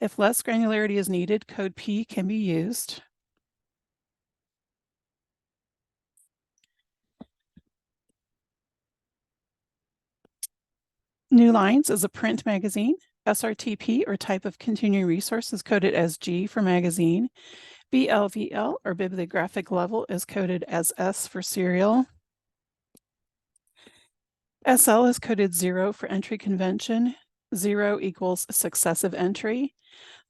If less granularity is needed, code P can be used. New Lines is a print magazine. SRTP, or type of continuing resource, is coded as G for magazine. BLVL, or bibliographic level, is coded as S for serial. SL is coded 0 for entry convention. 0 equals successive entry.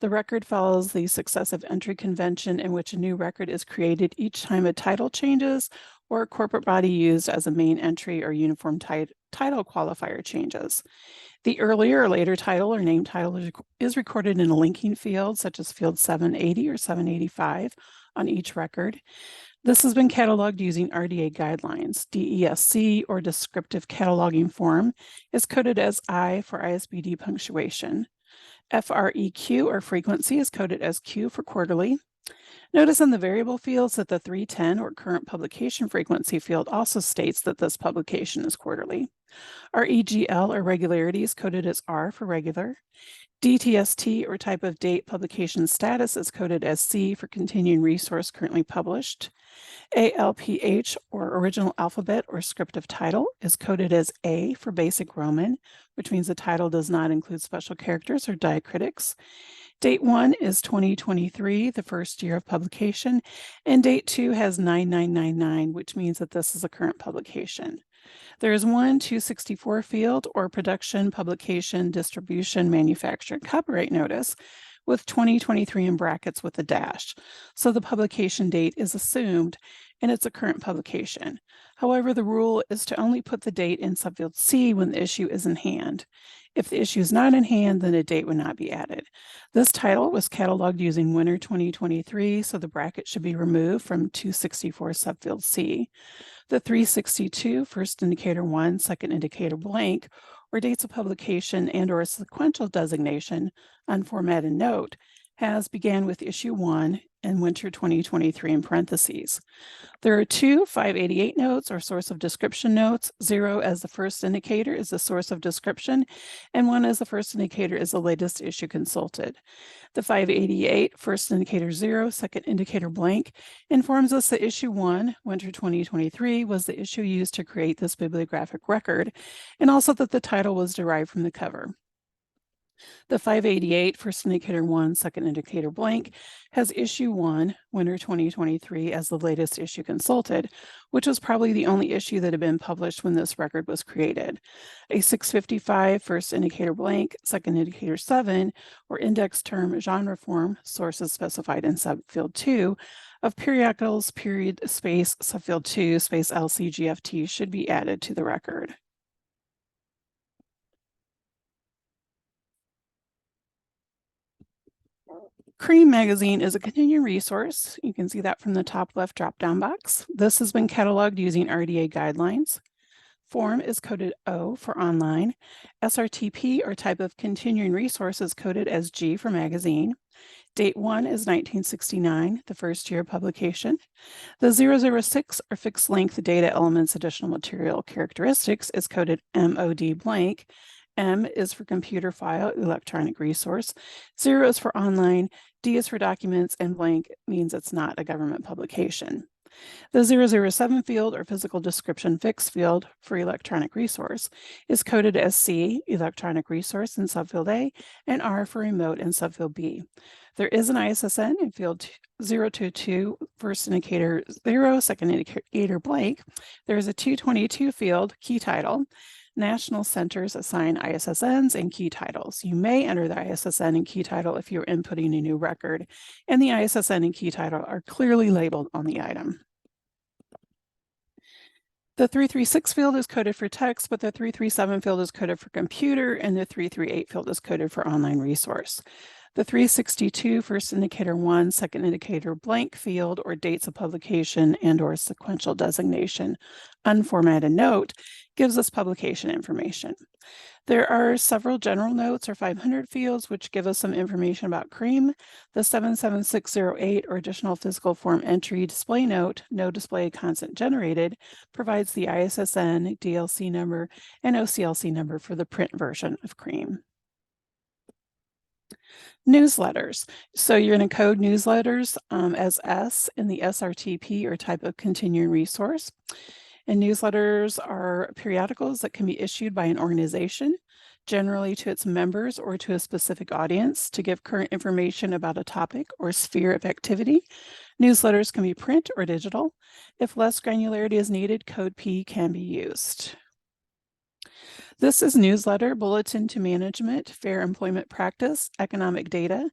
The record follows the successive entry convention in which a new record is created each time a title changes or a corporate body used as a main entry or uniform title qualifier changes. The earlier or later title or name title is recorded in a linking field, such as field 780 or 785 on each record. This has been cataloged using RDA guidelines. DESC, or descriptive cataloging form, is coded as I for ISBD punctuation. FREQ, or frequency, is coded as Q for quarterly. Notice in the variable fields that the 310, or current publication frequency field, also states that this publication is quarterly. REGL, or regularity, is coded as R for regular. DTST, or type of date publication status, is coded as C for continuing resource currently published. ALPH, or original alphabet or script of title, is coded as A for basic Roman, which means the title does not include special characters or diacritics. Date 1 is 2023, the first year of publication, and date 2 has 9999, which means that this is a current publication. There is one 264 field, or production, publication, distribution, manufacture, copyright notice, with 2023 in brackets with a dash. So the publication date is assumed and it's a current publication. However, the rule is to only put the date in subfield C when the issue is in hand. If the issue is not in hand, then a date would not be added. This title was cataloged using winter 2023, so the bracket should be removed from 264 subfield C. The 362, first indicator 1, second indicator blank, or dates of publication and/or sequential designation, unformatted note, has began with issue 1 and winter 2023 in parentheses. There are two 588 notes, or source of description notes. 0 as the first indicator is the source of description, and 1 as the first indicator is the latest issue consulted. The 588, first indicator 0, second indicator blank, informs us that issue 1, winter 2023, was the issue used to create this bibliographic record, and also that the title was derived from the cover. The 588, first indicator 1, second indicator blank, has issue 1, winter 2023, as the latest issue consulted, which was probably the only issue that had been published when this record was created. A 655, first indicator blank, second indicator 7, or index term genre form, sources specified in subfield 2, of periodicals, period, space, subfield 2, space LCGFT should be added to the record. Cream magazine is a continuing resource. You can see that from the top left drop-down box. This has been cataloged using RDA guidelines. Form is coded O for online. SRTP, or type of continuing resource, is coded as G for magazine. Date 1 is 1969, the first year of publication. The 006, or fixed length data elements additional material characteristics, is coded MOD blank. M is for computer file, electronic resource. 0 is for online. D is for documents, and blank means it's not a government publication. The 007 field, or physical description fixed field for electronic resource, is coded as C, electronic resource, in subfield A, and R for remote in subfield B. There is an ISSN in field 022, first indicator 0, second indicator blank. There is a 222 field, key title. National centers assign ISSNs and key titles. You may enter the ISSN and key title if you're inputting a new record, and the ISSN and key title are clearly labeled on the item. The 336 field is coded for text, but the 337 field is coded for computer, and the 338 field is coded for online resource. The 362, first indicator 1, second indicator blank field, or dates of publication and/or sequential designation, unformatted note, gives us publication information. There are several general notes, or 500 fields, which give us some information about CREAM. The 77608, or additional physical form entry display note, no display constant generated, provides the ISSN, DLC number, and OCLC number for the print version of CREAM. Newsletters. So you're going to code newsletters as S in the SRTP, or type of continuing resource. And newsletters are periodicals that can be issued by an organization, generally to its members or to a specific audience, to give current information about a topic or sphere of activity. Newsletters can be print or digital. If less granularity is needed, code P can be used. This is Newsletter, Bulletin to Management, Fair Employment Practice, Economic Data.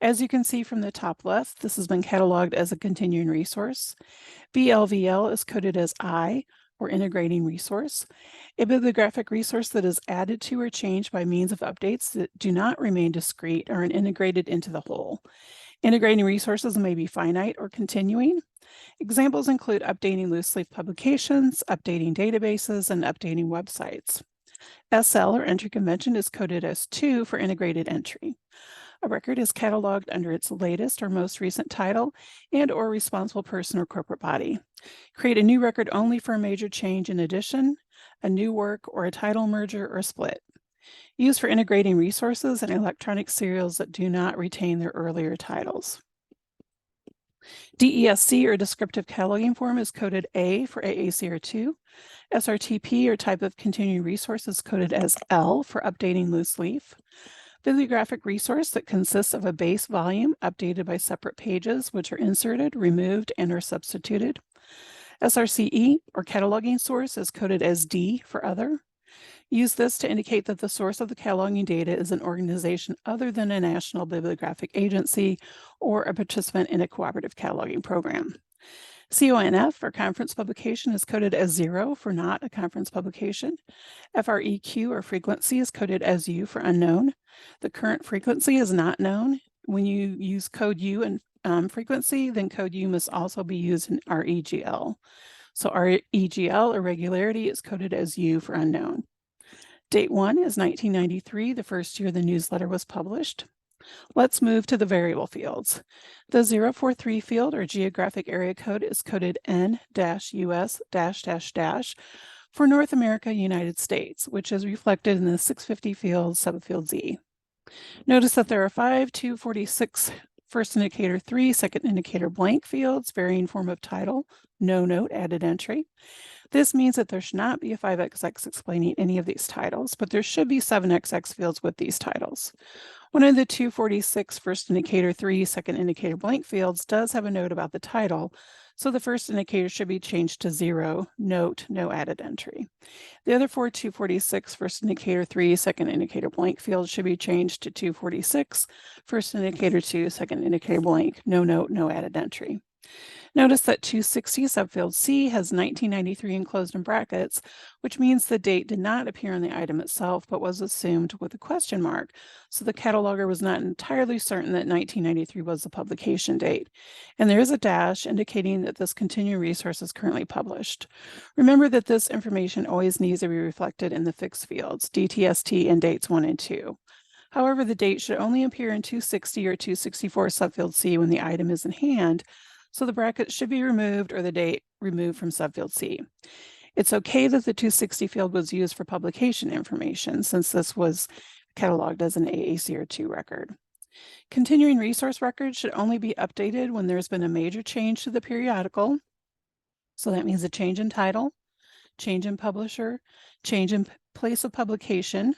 As you can see from the top left, this has been cataloged as a continuing resource. BLVL is coded as I, or integrating resource. A bibliographic resource that is added to or changed by means of updates that do not remain discrete are integrated into the whole. Integrating resources may be finite or continuing. Examples include updating loose-leaf publications, updating databases, and updating websites. SL, or entry convention, is coded as 2 for integrated entry. A record is cataloged under its latest or most recent title and or responsible person or corporate body. Create a new record only for a major change in addition, a new work, or a title merger or split. Used for integrating resources and electronic serials that do not retain their earlier titles. DESC, or descriptive cataloging form, is coded A for AACR2. SRTP, or type of continuing resource, is coded as L for updating loose leaf. Bibliographic resource that consists of a base volume updated by separate pages which are inserted, removed, and or substituted. SRCE, or cataloging source, is coded as D for other. Use this to indicate that the source of the cataloging data is an organization other than a national bibliographic agency or a participant in a cooperative cataloging program. CONF, or conference publication, is coded as 0 for not a conference publication. FREQ, or frequency, is coded as U for unknown. The current frequency is not known. When you use code U and frequency, then code U must also be used in REGL. So REGL, or regularity, is coded as U for unknown. Date 1 is 1993, the first year the newsletter was published. Let's move to the variable fields. The 043 field, or geographic area code, is coded N-US for North America, United States, which is reflected in the 650 field, subfield Z. Notice that there are 5 246 first indicator 3, second indicator blank fields, varying form of title, no note, added entry. This means that there should not be a 5XX explaining any of these titles, but there should be 7XX fields with these titles. One of the 246 first indicator 3, second indicator blank fields does have a note about the title, so the first indicator should be changed to 0, note, no added entry. The other 4 246 first indicator 3, second indicator blank fields should be changed to 246, first indicator 2, second indicator blank, no note, no added entry. Notice that 260 subfield C has 1993 enclosed in brackets, which means the date did not appear on the item itself, but was assumed with a question mark. So the cataloger was not entirely certain that 1993 was the publication date. And there is a dash indicating that this continuing resource is currently published. Remember that this information always needs to be reflected in the fixed fields, DTST and dates 1 and 2. However, the date should only appear in 260 or 264 subfield C when the item is in hand, so the bracket should be removed or the date removed from subfield C. It's okay that the 260 field was used for publication information, since this was cataloged as an AACR2 record. Continuing resource records should only be updated when there's been a major change to the periodical. So that means a change in title, change in publisher, change in place of publication.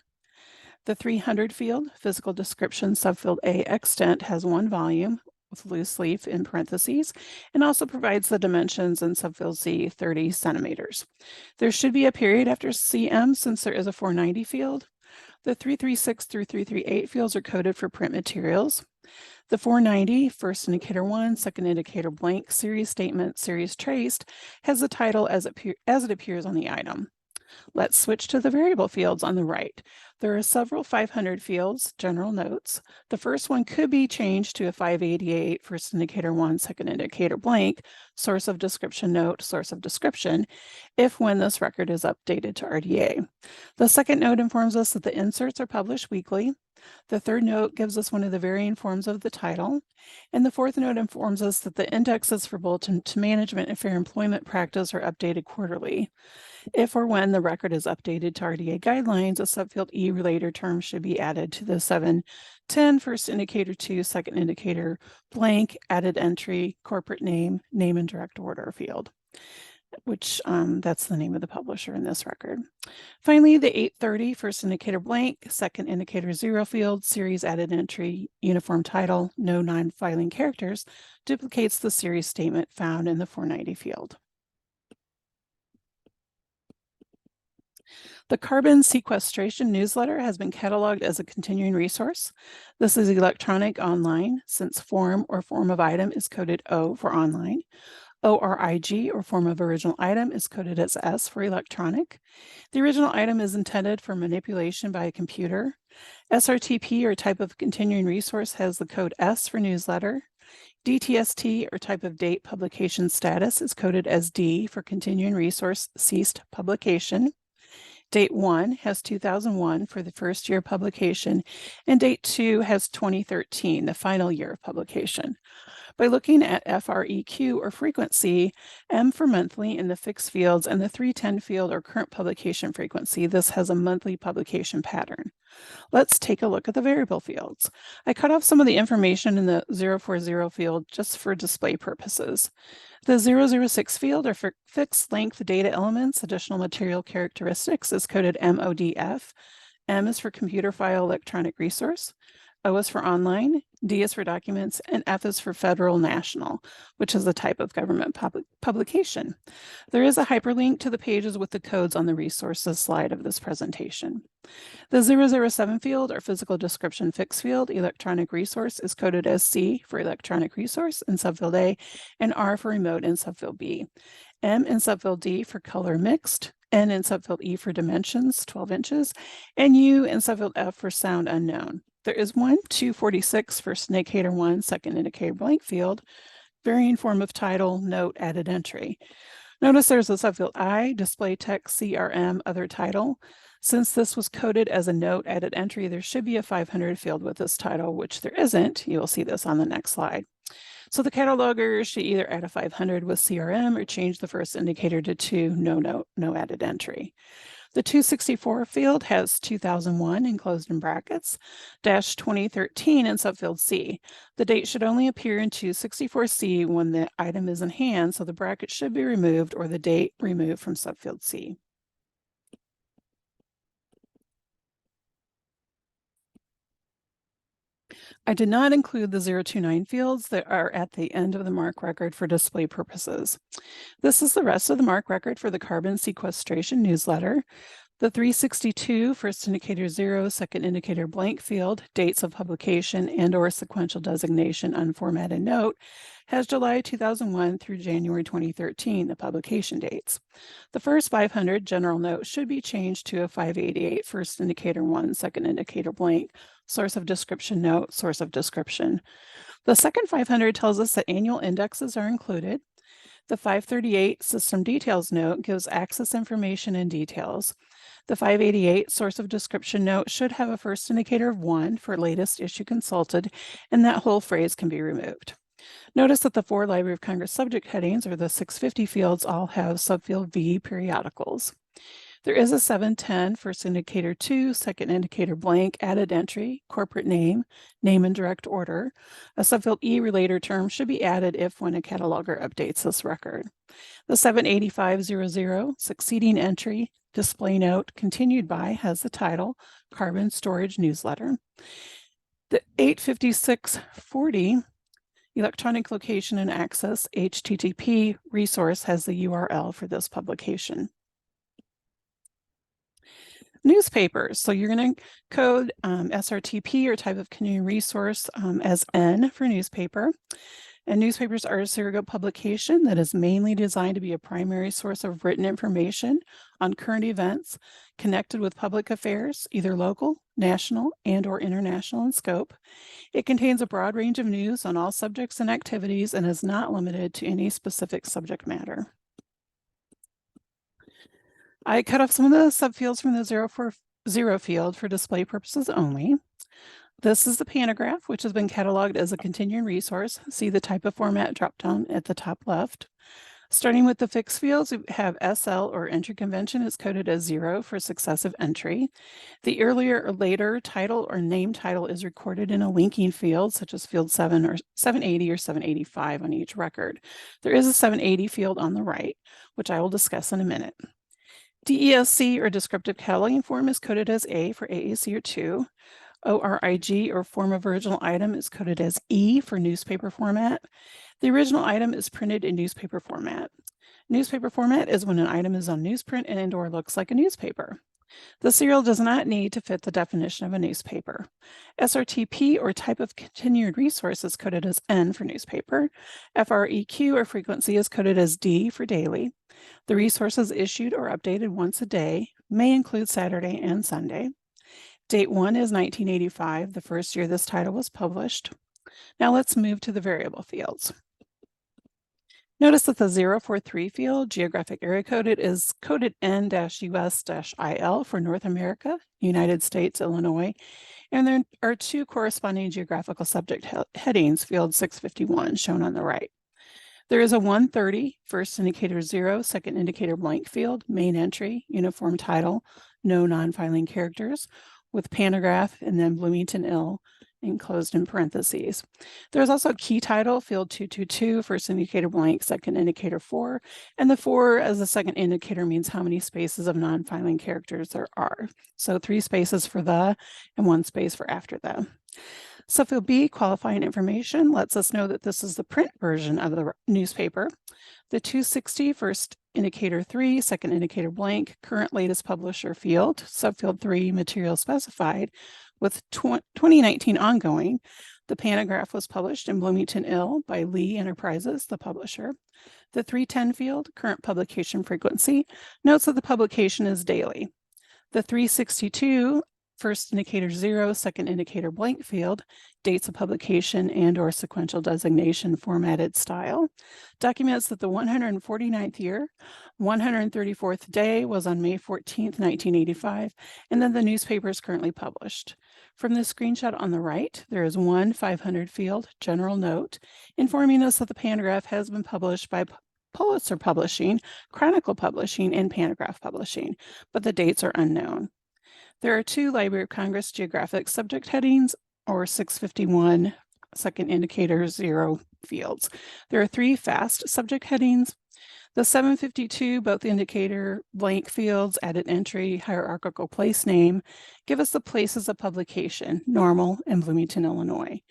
The 300 field, physical description, subfield A, extent, has 1 volume with loose leaf in parentheses, and also provides the dimensions in subfield C, 30 centimeters. There should be a period after CM since there is a 490 field. The 336 through 338 fields are coded for print materials. The 490, first indicator 1, second indicator blank, series statement, series traced, has the title as it appears on the item. Let's switch to the variable fields on the right. There are several 500 fields, general notes. The first one could be changed to a 588, first indicator 1, second indicator blank, source of description note, source of description, if when this record is updated to RDA. The second note informs us that the inserts are published weekly. The third note gives us one of the varying forms of the title. And the fourth note informs us that the indexes for Bulletin to Management and Fair Employment Practice are updated quarterly. If or when the record is updated to RDA guidelines, a subfield E relator term should be added to the 710 first indicator 2 second indicator blank added entry corporate name and direct order field, which that's the name of the publisher in this record. Finally, the 830 first indicator blank, second indicator 0 field, series added entry, uniform title, no non-filing characters, duplicates the series statement found in the 490 field. The carbon sequestration newsletter has been cataloged as a continuing resource. This is electronic online, since form or form of item is coded O for online. ORIG, or form of original item, is coded as S for electronic. The original item is intended for manipulation by a computer. SRTP, or type of continuing resource, has the code S for newsletter. DTST, or type of date publication status, is coded as D for continuing resource ceased publication. Date 1 has 2001 for the first year of publication, and date 2 has 2013, the final year of publication. By looking at FREQ, or frequency, M for monthly in the fixed fields, and the 310 field, or current publication frequency, this has a monthly publication pattern. Let's take a look at the variable fields. I cut off some of the information in the 040 field just for display purposes. The 006 field, or for fixed length data elements, additional material characteristics, is coded MODF. M is for computer file electronic resource. O is for online, D is for documents, and F is for federal national, which is a type of government publication. There is a hyperlink to the pages with the codes on the resources slide of this presentation. The 007 field, or physical description fixed field, electronic resource, is coded as C for electronic resource in subfield A, and R for remote in subfield B. M in subfield D for color mixed, N in subfield E for dimensions, 12 inches, and U in subfield F for sound unknown. There is one 246 first indicator 1 second indicator blank field, varying form of title, note, added entry. Notice there's a subfield I, display text, CRM, other title. Since this was coded as a note added entry, there should be a 500 field with this title, which there isn't. You will see this on the next slide. So the cataloger should either add a 500 with CRM or change the first indicator to 2, no note, no added entry. The 264 field has 2001 enclosed in brackets, dash 2013 in subfield C. The date should only appear in 264C when the item is in hand, so the bracket should be removed or the date removed from subfield C. I did not include the 029 fields that are at the end of the MARC record for display purposes. This is the rest of the MARC record for the carbon sequestration newsletter. The 362 first indicator 0, second indicator blank field, dates of publication and or sequential designation unformatted note, has July 2001 through January 2013, the publication dates. The first 500 general note should be changed to a 588 first indicator 1, second indicator blank, source of description note, source of description. The second 500 tells us that annual indexes are included. The 538 system details note gives access information and details. The 588 source of description note should have a first indicator of 1 for latest issue consulted, and that whole phrase can be removed. Notice that the 4 Library of Congress subject headings, or the 650 fields, all have subfield V periodicals. There is a 710 first indicator 2, second indicator blank, added entry, corporate name and direct order. A subfield E relator term should be added if when a cataloger updates this record. The 78500 succeeding entry, display note, continued by, has the title, Carbon Storage Newsletter. The 85640 electronic location and access, HTTP resource, has the URL for this publication. Newspapers. So you're going to code SRTP, or type of continuing resource, as N for newspaper. And newspapers are a serial publication that is mainly designed to be a primary source of written information on current events connected with public affairs, either local, national, and or international in scope. It contains a broad range of news on all subjects and activities and is not limited to any specific subject matter. I cut off some of the subfields from the 040 field for display purposes only. This is the pantograph, which has been cataloged as a continuing resource. See the type of format drop-down at the top left. Starting with the fixed fields, we have SL or entry convention is coded as 0 for successive entry. The earlier or later title or name title is recorded in a linking field, such as field 7 or 780 or 785 on each record. There is a 780 field on the right, which I will discuss in a minute. DESC or descriptive cataloging form is coded as A for AAC or 2. ORIG or form of original item is coded as E for newspaper format. The original item is printed in newspaper format. Newspaper format is when an item is on newsprint and or looks like a newspaper. The serial does not need to fit the definition of a newspaper. SRTP or type of continued resource is coded as N for newspaper. FREQ or frequency is coded as D for daily. The resource is issued or updated once a day, may include Saturday and Sunday. Date 1 is 1985, the first year this title was published. Now let's move to the variable fields. Notice that the 043 field, geographic area coded, is coded N-US-IL for North America, United States, Illinois, and there are two corresponding geographical subject headings, field 651, shown on the right. There is a 130, first indicator 0, second indicator blank field, main entry, uniform title, no non-filing characters, with pantograph and then Bloomington Ill enclosed in parentheses. There's also a key title, field 222, first indicator blank, second indicator 4, and the 4 as the second indicator means how many spaces of non-filing characters there are. So 3 spaces for the and 1 space for after the. Subfield B, qualifying information, lets us know that this is the print version of the newspaper. The 260, first indicator 3, second indicator blank, current latest publisher field, subfield 3, material specified, with 2019 ongoing. The pantograph was published in Bloomington Ill by Lee Enterprises, the publisher. The 310 field, current publication frequency, notes that the publication is daily. The 362, first indicator 0, second indicator blank field, dates of publication and or sequential designation formatted style, documents that the 149th year, 134th day was on May 14th, 1985, and then the newspaper is currently published. From the screenshot on the right, there is one 500 field general note informing us that the pantograph has been published by Pulitzer Publishing, Chronicle Publishing, and Pantograph Publishing, but the dates are unknown. There are 2 Library of Congress geographic subject headings, or 651, second indicator 0 fields. There are 3 fast subject headings. The 752, both indicator blank fields, added entry, hierarchical place name, give us the places of publication, Normal and Bloomington, Illinois.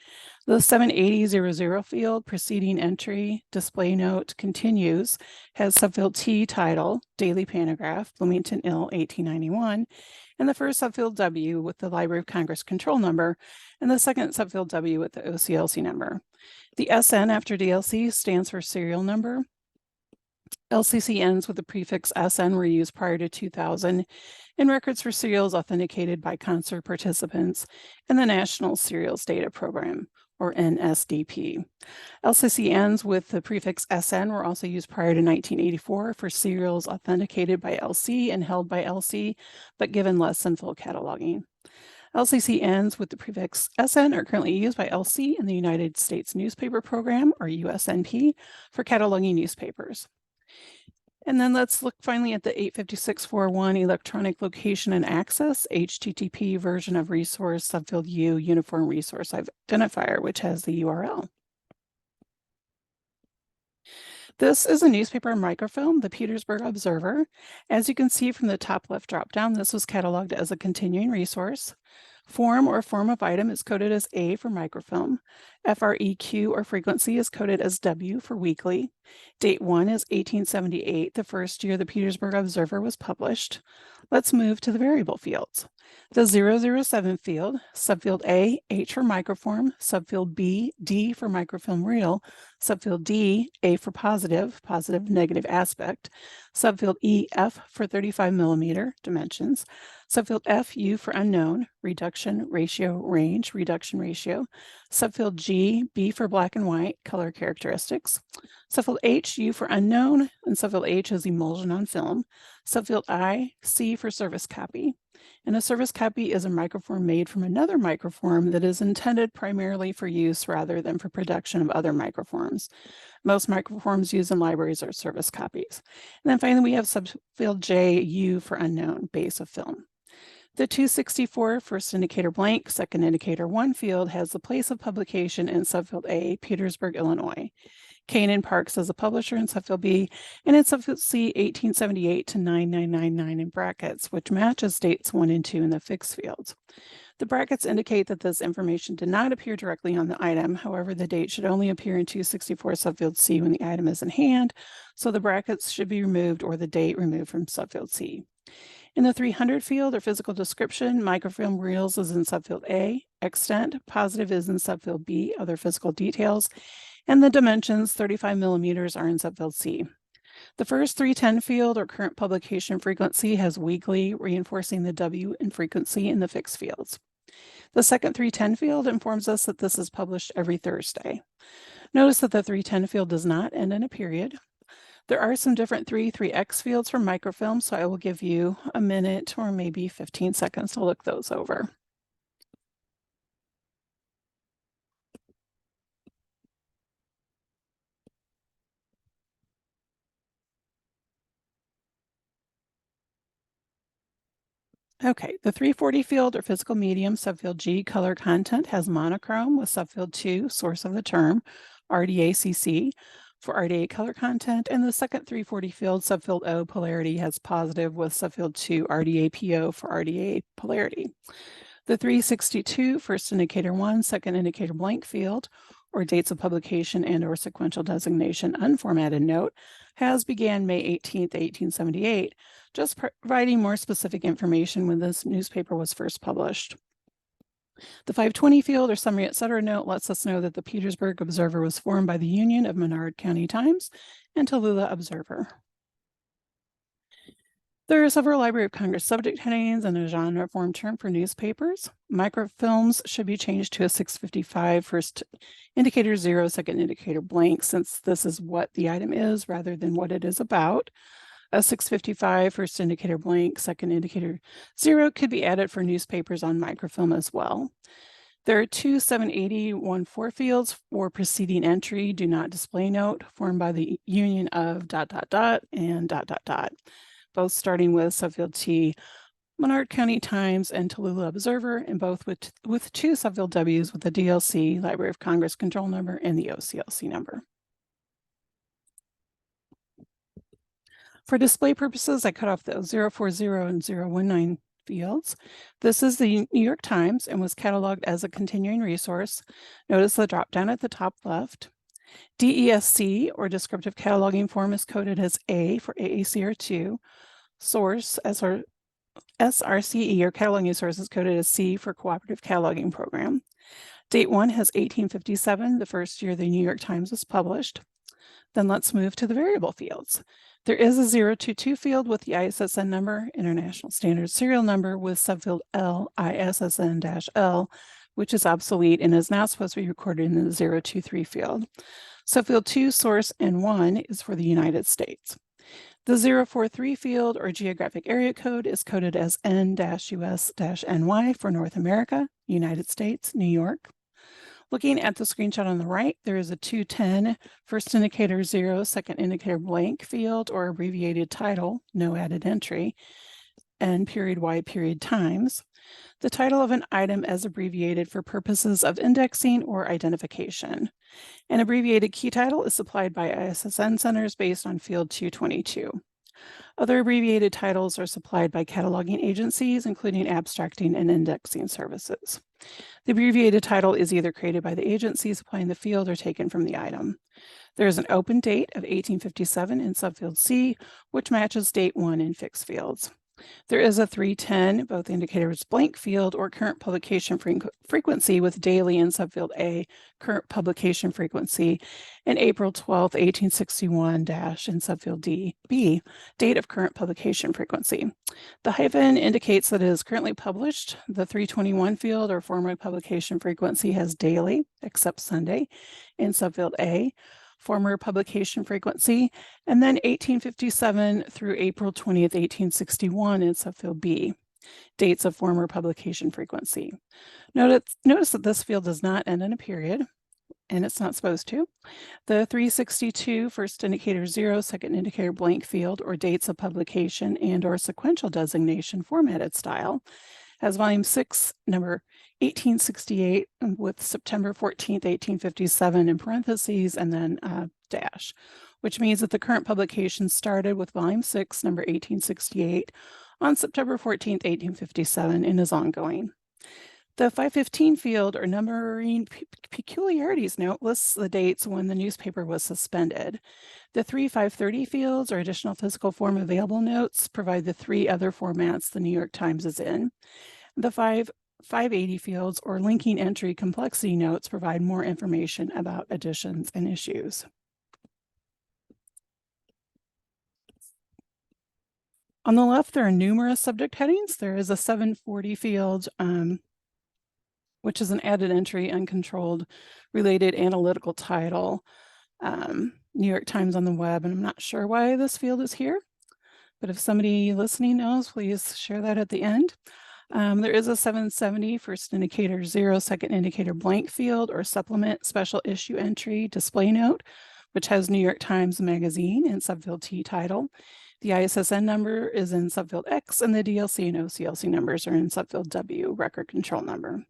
The 78000 field, preceding entry, display note, continues, has subfield T title, daily pantograph, Bloomington Ill, 1891, and the first subfield W with the Library of Congress control number, and the second subfield W with the OCLC number. The SN after DLC stands for serial number. LCCNs with the prefix SN were used prior to 2000, and records for serials authenticated by concert participants in the National Serials Data Program, or NSDP. LCCNs with the prefix SN were also used prior to 1984 for serials authenticated by LC and held by LC, but given less than full cataloging. LCCNs with the prefix SN are currently used by LC in the United States Newspaper Program, or USNP, for cataloging newspapers. And then let's look finally at the 856.4.1 electronic location and access HTTP version of resource subfield U uniform resource identifier, which has the URL. This is a newspaper microfilm, the Petersburg Observer. As you can see from the top left dropdown, this was cataloged as a continuing resource. Form or form of item is coded as A for microfilm. FREQ or frequency is coded as W for weekly. Date 1 is 1878, the first year the Petersburg Observer was published. Let's move to the variable fields. The 007 field, subfield A, H for microform, subfield B, D for microfilm reel, subfield D, A for positive, positive negative aspect, subfield E, F for 35 millimeter dimensions, subfield F, U for unknown, reduction ratio range, reduction ratio, subfield G, B for black and white, color characteristics, subfield H, U for unknown, and subfield H is emulsion on film, subfield I, C for service copy. And a service copy is a microform made from another microform that is intended primarily for use rather than for production of other microforms. Most microforms used in libraries are service copies. And then finally, we have subfield J, U for unknown, base of film. The 264 first indicator blank, second indicator 1 field has the place of publication in subfield A, Petersburg, Illinois. Canaan Parks as a publisher in subfield B, and in subfield C, 1878 to 9999 in brackets, which matches dates 1 and 2 in the fixed fields. The brackets indicate that this information did not appear directly on the item. However, the date should only appear in 264 subfield C when the item is in hand, so the brackets should be removed or the date removed from subfield C. In the 300 field or physical description, microfilm reels is in subfield A, extent, positive is in subfield B, other physical details, and the dimensions 35 millimeters are in subfield C. The first 310 field or current publication frequency has weekly, reinforcing the W in frequency in the fixed fields. The second 310 field informs us that this is published every Thursday. Notice that the 310 field does not end in a period. There are some different 3x fields for microfilm, so I will give you a minute or maybe 15 seconds to look those over. Okay, the 340 field or physical medium subfield G color content has monochrome with subfield 2 source of the term RDACC for RDA color content, and the second 340 field subfield O polarity has positive with subfield 2 RDAPO for RDA polarity. The 362 first indicator 1 second indicator blank field or dates of publication and or sequential designation unformatted note has began May 18th, 1878, just providing more specific information when this newspaper was first published. The 520 field or summary, etc. note lets us know that the Petersburg Observer was formed by the Union of Menard County Times and Tallulah Observer. There are several Library of Congress subject headings and a genre form term for newspapers. Microfilms should be changed to a 655 first indicator 0, second indicator blank, since this is what the item is rather than what it is about. A 655 first indicator blank, second indicator 0 could be added for newspapers on microfilm as well. There are two 780 fields for preceding entry, do not display note, formed by the union of ... and ... both starting with subfield T, Menard County Times and Tallulah Observer, and both with two subfield Ws with the DLC, Library of Congress control number, and the OCLC number. For display purposes, I cut off the 040 and 019 fields. This is the New York Times and was cataloged as a continuing resource. Notice the drop down at the top left. DESC, or descriptive cataloging form, is coded as A for AACR2. Source, SRCE, or cataloging source, is coded as C for Cooperative Cataloging Program. Date 1 has 1857, the first year the New York Times was published. Then let's move to the variable fields. There is a 022 field with the ISSN number, International Standard Serial Number, with subfield L, ISSN-L, which is obsolete and is not supposed to be recorded in the 023 field. Subfield 2, source, and 1 is for the United States. The 043 field or geographic area code is coded as N-US-NY for North America, United States, New York. Looking at the screenshot on the right, there is a 210 first indicator 0, second indicator blank field or abbreviated title, no added entry, and period Y period times. The title of an item as abbreviated for purposes of indexing or identification. An abbreviated key title is supplied by ISSN centers based on field 222. Other abbreviated titles are supplied by cataloging agencies, including abstracting and indexing services. The abbreviated title is either created by the agency supplying the field or taken from the item. There is an open date of 1857 in subfield C, which matches date 1 in fixed fields. There is a 310, both indicators blank field or current publication frequency with daily in subfield A, current publication frequency, and April 12, 1861 dash in subfield D, B, date of current publication frequency. The hyphen indicates that it is currently published. The 321 field or former publication frequency has daily, except Sunday, in subfield A, former publication frequency, and then 1857 through April 20th, 1861 in subfield B, dates of former publication frequency. Notice that this field does not end in a period, and it's not supposed to. The 362 first indicator 0, second indicator blank field, or dates of publication and or sequential designation formatted style has volume 6, number 1868 with September 14th, 1857 in parentheses and then a dash, which means that the current publication started with volume 6, number 1868 on September 14th, 1857 and is ongoing. The 515 field or numbering peculiarities note lists the dates when the newspaper was suspended. The 530 fields or additional physical form available notes provide the 3 other formats the New York Times is in. The 580 fields or linking entry complexity notes provide more information about editions and issues. On the left, there are numerous subject headings. There is a 740 field, which is an added entry, uncontrolled, related analytical title, New York Times on the web, and I'm not sure why this field is here, but if somebody listening knows, please share that at the end. There is a 770 first indicator 0, second indicator blank field or supplement special issue entry display note, which has New York Times Magazine in subfield T title. The ISSN number is in subfield X, and the DLC and OCLC numbers are in subfield W, record control number.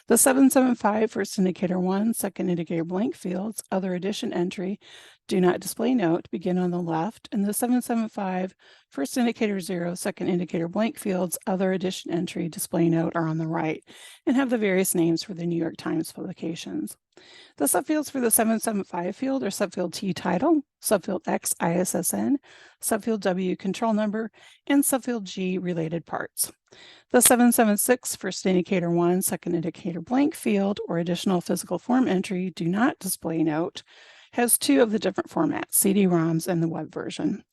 The 775 first indicator 1, second indicator blank fields, other edition entry, do not display note, begin on the left, and the 775 first indicator 0, second indicator blank fields, other edition entry, display note are on the right, and have the various names for the New York Times publications. The subfields for the 775 field are subfield T title, subfield X ISSN, subfield W control number, and subfield G related parts. The 776 first indicator 1, second indicator blank field, or additional physical form entry do not display note, has 2 of the different formats, CD-ROMs and the web version.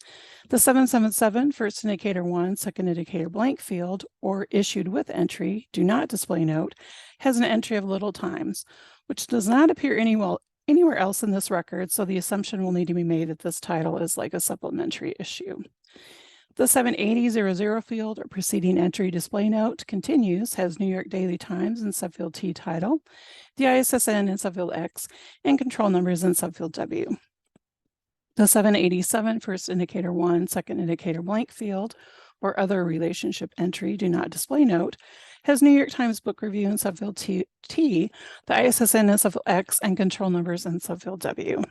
The 777 first indicator 1, second indicator blank field, or issued with entry do not display note, has an entry of little times, which does not appear anywhere else in this record, so the assumption will need to be made that this title is like a supplementary issue. The 78000 field or preceding entry display note continues, has New York Daily Times in subfield T title, the ISSN in subfield X, and control numbers in subfield W. The 787 first indicator 1, second indicator blank field, or other relationship entry do not display note, has New York Times book review in subfield T, the ISSN in subfield X, and control numbers in subfield W.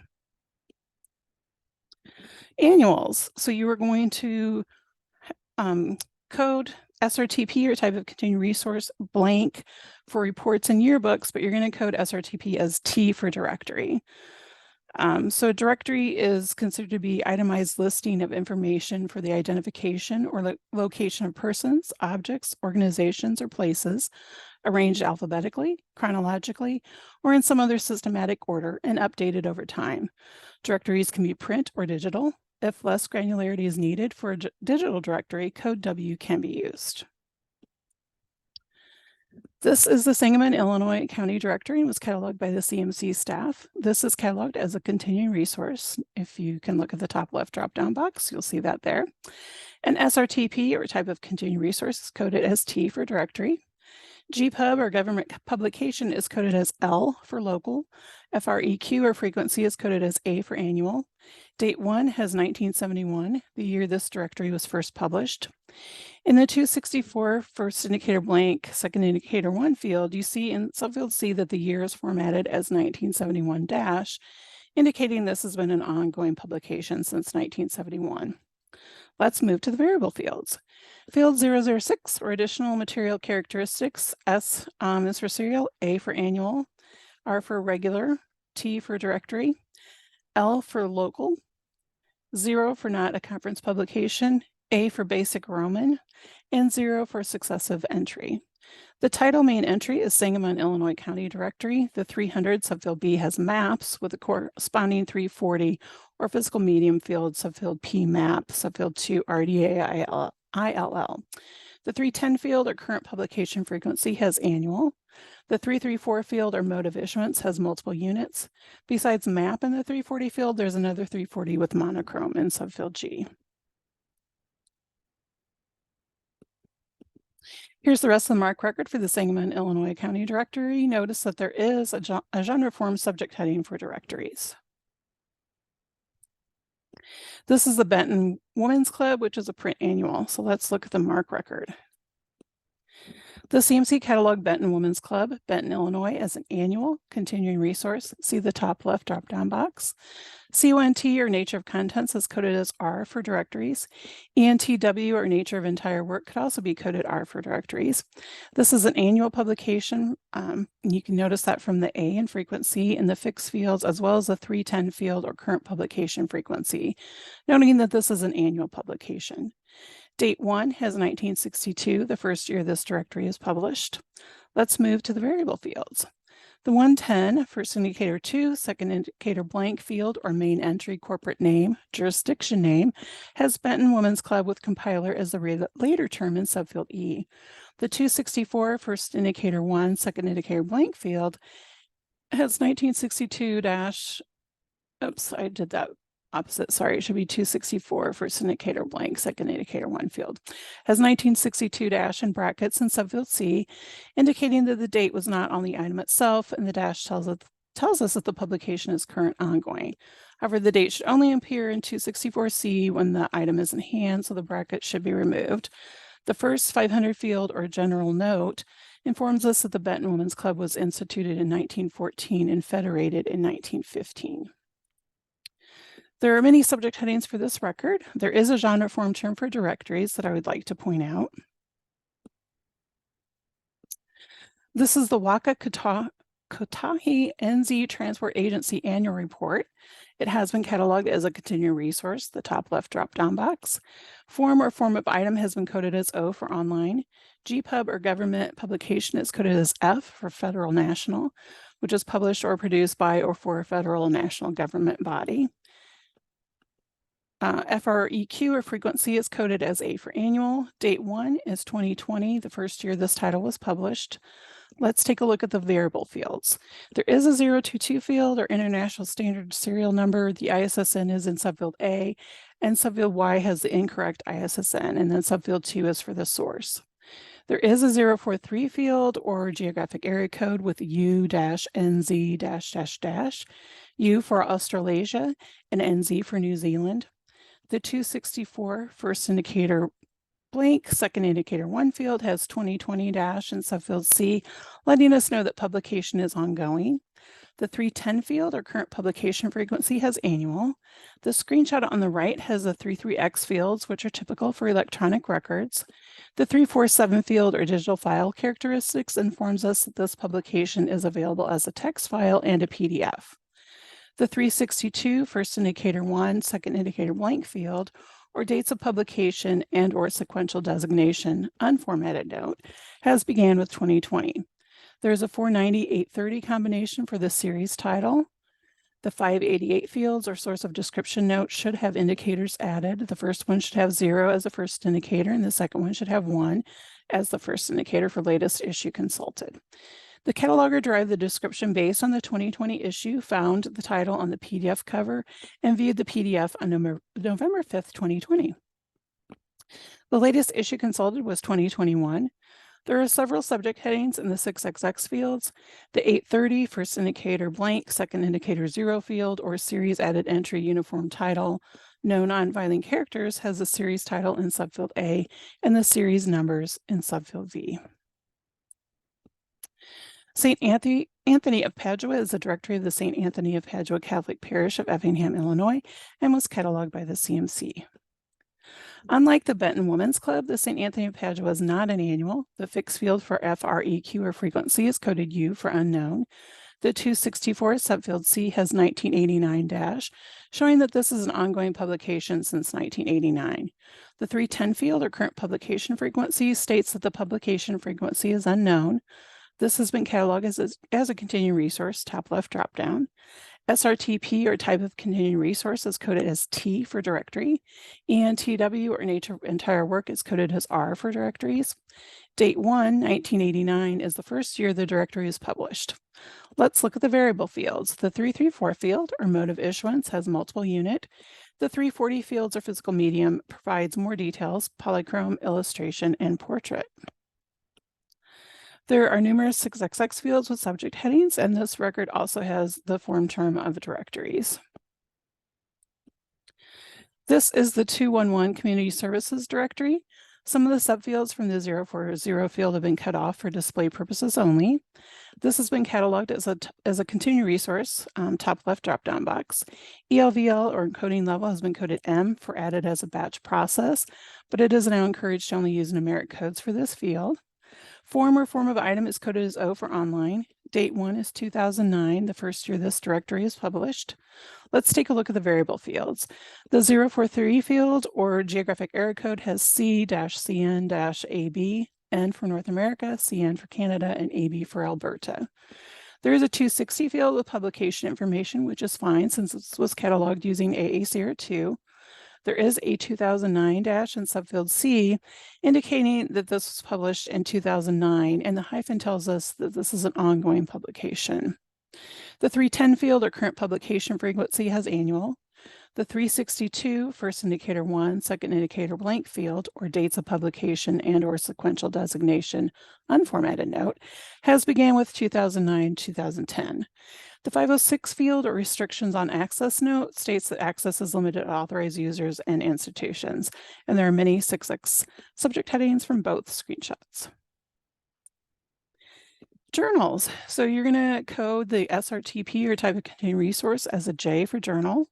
Annuals. So you are going to code SRTP or type of continuing resource blank for reports and yearbooks, but you're going to code SRTP as T for directory. So a directory is considered to be itemized listing of information for the identification or location of persons, objects, organizations, or places, arranged alphabetically, chronologically, or in some other systematic order and updated over time. Directories can be print or digital. If less granularity is needed for a digital directory, code W can be used. This is the Sangamon, Illinois County Directory and was cataloged by the CMC staff. This is cataloged as a continuing resource. If you can look at the top left drop-down box, you'll see that there. An SRTP or type of continuing resource is coded as T for directory. GPub or government publication is coded as L for local. FREQ or frequency is coded as A for annual. Date 1 has 1971, the year this directory was first published. In the 264 first indicator blank, second indicator 1 field, you see in subfield C that the year is formatted as 1971 dash, indicating this has been an ongoing publication since 1971. Let's move to the variable fields. Field 006 or additional material characteristics, S is for serial, A for annual, R for regular, T for directory, L for local, 0 for not a conference publication, A for basic Roman, and 0 for successive entry. The title main entry is Sangamon, Illinois County Directory. The 300 subfield B has maps with the corresponding 340 or physical medium field subfield P map, subfield 2 RDA ILL. The 310 field or current publication frequency has annual. The 334 field or mode of issuance has multiple units. Besides map in the 340 field, there's another 340 with monochrome in subfield G. Here's the rest of the MARC record for the Sangamon, Illinois County Directory. Notice that there is a genre form subject heading for directories. This is the Benton Women's Club, which is a print annual. So let's look at the MARC record. The CMC catalog Benton Women's Club, Benton, Illinois, as an annual continuing resource. See the top left drop-down box. CONT or nature of contents is coded as R for directories. ENTW or nature of entire work could also be coded R for directories. This is an annual publication. You can notice that from the A in frequency in the fixed fields, as well as the 310 field or current publication frequency, noting that this is an annual publication. Date 1 has 1962, the first year this directory is published. Let's move to the variable fields. The 110, first indicator 2, second indicator blank field or main entry corporate name, jurisdiction name, has Benton Women's Club with compiler as the later term in subfield E. The 264, first indicator 1, second indicator blank field, has 1962 oops, I did that opposite, sorry, it should be 264, first indicator blank, second indicator 1 field, has 1962 dash in brackets in subfield C, indicating that the date was not on the item itself, and the dash tells us that the publication is current ongoing. However, the date should only appear in 264C when the item is in hand, so the bracket should be removed. The first 500 field or general note informs us that the Benton Women's Club was instituted in 1914 and federated in 1915. There are many subject headings for this record. There is a genre form term for directories that I would like to point out. This is the Waka Kotahi NZ Transport Agency Annual Report. It has been cataloged as a continuing resource, the top left drop-down box. Form or form of item has been coded as O for online. GPub or government publication is coded as F for federal national, which is published or produced by or for a federal or national government body. FREQ or frequency is coded as A for annual. Date 1 is 2020, the first year this title was published. Let's take a look at the variable fields. There is a 022 field or international standard serial number. The ISSN is in subfield A, and subfield Y has the incorrect ISSN, and then subfield 2 is for the source. There is a 043 field or geographic area code with U-NZ-, U for Australasia, and NZ for New Zealand. The 264 first indicator blank, second indicator 1 field has 2020 dash in subfield C, letting us know that publication is ongoing. The 310 field or current publication frequency has annual. The screenshot on the right has the 33X fields, which are typical for electronic records. The 347 field or digital file characteristics informs us that this publication is available as a text file and a PDF. The 362 first indicator 1, second indicator blank field, or dates of publication and or sequential designation, unformatted note, has began with 2020. There's a 490-830 combination for the series title. The 588 fields or source of description note should have indicators added. The first one should have 0 as the first indicator, and the second one should have 1 as the first indicator for latest issue consulted. The cataloger derived the description based on the 2020 issue, found the title on the PDF cover, and viewed the PDF on November 5th, 2020. The latest issue consulted was 2021. There are several subject headings in the 6XX fields. The 830 first indicator blank, second indicator 0 field, or series added entry uniform title. No non-violent characters has the series title in subfield A and the series numbers in subfield V. St. Anthony of Padua is the directory of the St. Anthony of Padua Catholic Parish of Effingham, Illinois, and was cataloged by the CMC. Unlike the Benton Women's Club, the St. Anthony of Padua is not an annual. The fixed field for FREQ or frequency is coded U for unknown. The 264 subfield C has 1989 showing that this is an ongoing publication since 1989. The 310 field or current publication frequency states that the publication frequency is unknown. This has been cataloged as a continuing resource, top left dropdown. SRTP, or type of continuing resource, is coded as T for directory. ENTW, or nature of entire work, is coded as R for directories. Date 1, 1989, is the first year the directory is published. Let's look at the variable fields. The 334 field, or mode of issuance, has multiple unit. The 340 fields, or physical medium, provides more details: polychrome, illustration, and portrait. There are numerous 6xx fields with subject headings, and this record also has the form term of directories. This is the 211 Community Services directory. Some of the subfields from the 040 field have been cut off for display purposes only. This has been cataloged as a continuing resource, top left drop-down box. ELVL, or encoding level, has been coded M for added as a batch process, but it is now encouraged to only use numeric codes for this field. Form or form of item is coded as O for online. Date 1 is 2009, the first year this directory is published. Let's take a look at the variable fields. The 043 field, or geographic area code, has C-CN-AB, N for North America, CN for Canada, and AB for Alberta. There is a 260 field with publication information, which is fine since this was cataloged using AACR2. There is a 2009 dash in subfield C, indicating that this was published in 2009, and the hyphen tells us that this is an ongoing publication. The 310 field, or current publication frequency, has annual. The 362, first indicator 1, second indicator blank field, or dates of publication and or sequential designation, unformatted note, has began with 2009-2010. The 506 field, or restrictions on access note, states that access is limited to authorized users and institutions, and there are many 6x subject headings from both screenshots. Journals. So you're going to code the SRTP, or type of continuing resource, as a J for journal.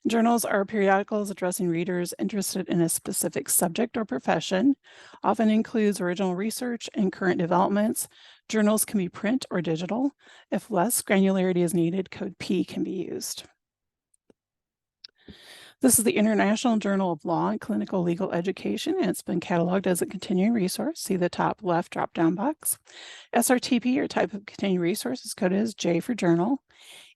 Journals are periodicals addressing readers interested in a specific subject or profession, often includes original research and current developments. Journals can be print or digital. If less granularity is needed, code P can be used. This is the International Journal of Law and Clinical Legal Education, and it's been cataloged as a continuing resource. See the top left drop-down box. SRTP, or type of continuing resource, is coded as J for journal.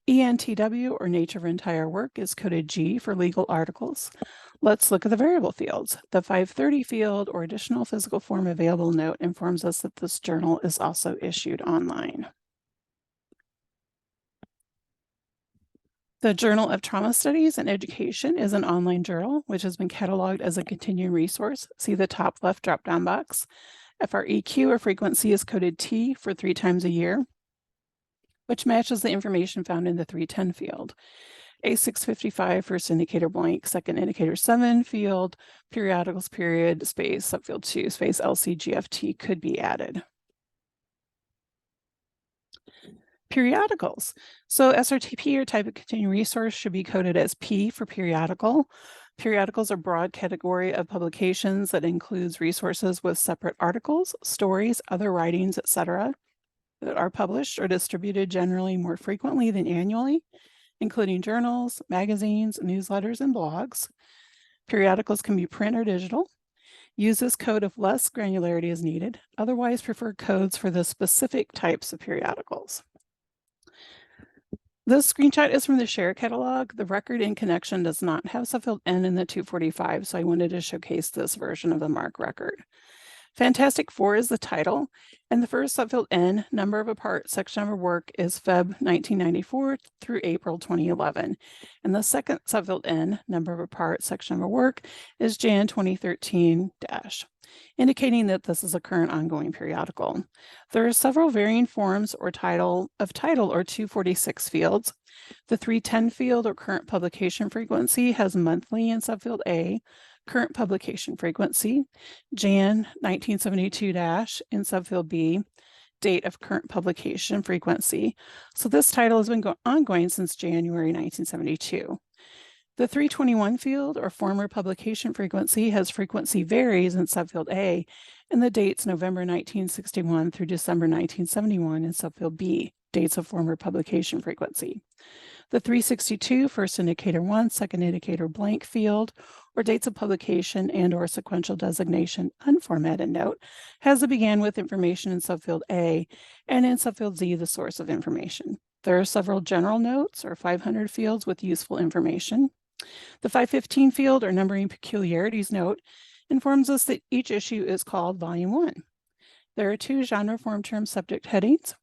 ENTW, or nature of entire work, is coded G for legal articles. Let's look at the variable fields. The 530 field, or additional physical form available note, informs us that this journal is also issued online. The Journal of Trauma Studies and Education is an online journal which has been cataloged as a continuing resource. See the top left drop-down box. FREQ, or frequency, is coded T for 3 times a year, which matches the information found in the 310 field. A655, first indicator blank, second indicator 7 field, periodicals period, space, subfield 2, space LCGFT could be added. Periodicals. So SRTP, or type of continuing resource, should be coded as P for periodical. Periodicals are a broad category of publications that includes resources with separate articles, stories, other writings, etc., that are published or distributed generally more frequently than annually, including journals, magazines, newsletters, and blogs. Periodicals can be print or digital. Use this code if less granularity is needed. Otherwise, prefer codes for the specific types of periodicals. This screenshot is from the share catalog. The record in connection does not have subfield N in the 245, so I wanted to showcase this version of the MARC record. Fantastic 4 is the title, and the first subfield N, number of a part, section of work, is Feb 1994 through April 2011. And the second subfield N, number of a part, section of a work, is Jan 2013 dash, indicating that this is a current ongoing periodical. There are several varying forms or title or 246 fields. The 310 field, or current publication frequency, has monthly in subfield A, current publication frequency, Jan 1972 dash in subfield B, date of current publication frequency. So this title has been ongoing since January 1972. The 321 field, or former publication frequency, has frequency varies in subfield A, and the dates November 1961 through December 1971 in subfield B, dates of former publication frequency. The 362, first indicator 1, second indicator blank field, or dates of publication and or sequential designation, unformatted note, has to begin with information in subfield A, and in subfield Z, the source of information. There are several general notes or 500 fields with useful information. The 515 field or numbering peculiarities note informs us that each issue is called Volume 1. There are 2 genre form term subject headings.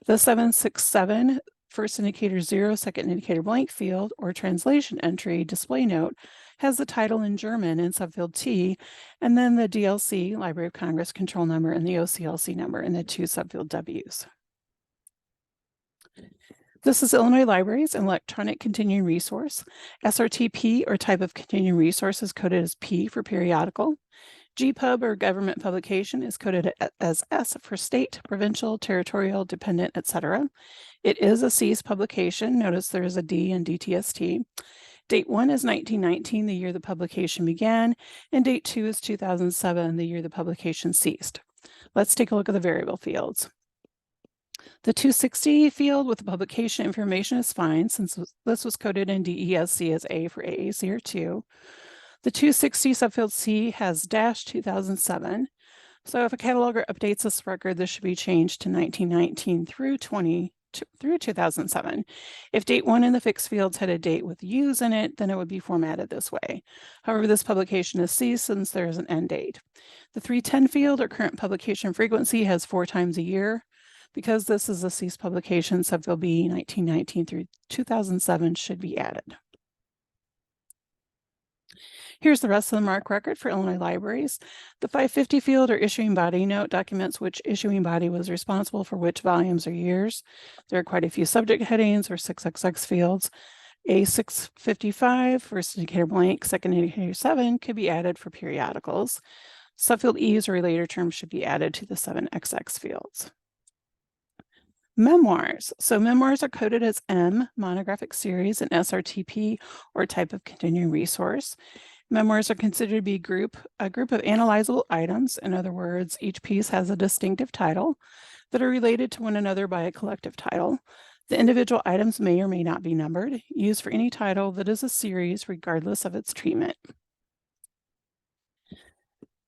The 767 first indicator 0, second indicator blank field or translation entry display note has the title in German in subfield T, and then the DLC, Library of Congress control number, and the OCLC number in the 2 subfield Ws. This is Illinois Libraries, an electronic continuing resource. SRTP or type of continuing resource is coded as P for periodical. GPub or government publication is coded as S for state, provincial, territorial, dependent, etc. It is a CEAS publication. Notice there is a D in DTST. Date 1 is 1919, the year the publication began, and date 2 is 2007, the year the publication ceased. Let's take a look at the variable fields. The 260 field with the publication information is fine since this was coded in DESC as A for AAC or 2. The 260 subfield C has -2007. So if a cataloger updates this record, this should be changed to 1919 through 2007. If date 1 in the fixed fields had a date with U's in it, then it would be formatted this way. However, this publication is ceased since there is an end date. The 310 field or current publication frequency has 4 times a year. Because this is a ceased publication, subfield B 1919 through 2007 should be added. Here's the rest of the MARC record for Illinois Libraries. The 550 field or issuing body note documents which issuing body was responsible for which volumes or years. There are quite a few subject headings or 6XX fields. A655, first indicator blank, second indicator 7 could be added for periodicals. Subfield E's or related terms should be added to the 7XX fields. Memoirs. So memoirs are coded as M, monographic series, and SRTP, or type of continuing resource. Memoirs are considered to be a group of analyzable items. In other words, each piece has a distinctive title that are related to one another by a collective title. The individual items may or may not be numbered, used for any title that is a series regardless of its treatment.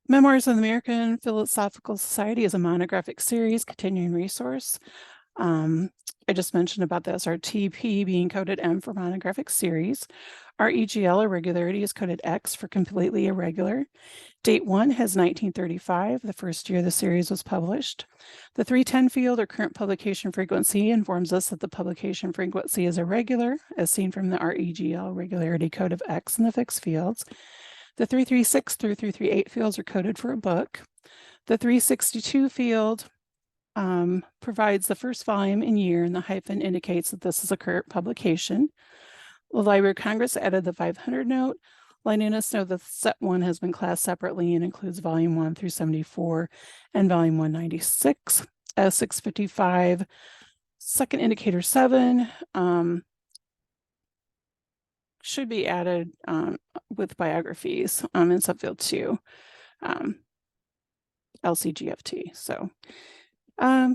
Memoirs of the American Philosophical Society is a monographic series continuing resource. I just mentioned about the SRTP being coded M for monographic series. REGL, irregularity, is coded X for completely irregular. Date 1 has 1935, the first year the series was published. The 310 field or current publication frequency informs us that the publication frequency is irregular, as seen from the REGL regularity code of X in the fixed fields. The 336 through 338 fields are coded for a book. The 362 field provides the first volume and year, and the hyphen indicates that this is a current publication. The Library of Congress added the 500 note, letting us know that set 1 has been classed separately and includes volume 1 through 74 and volume 196. S655, second indicator 7 should be added with biographies in subfield 2, LCGFT. So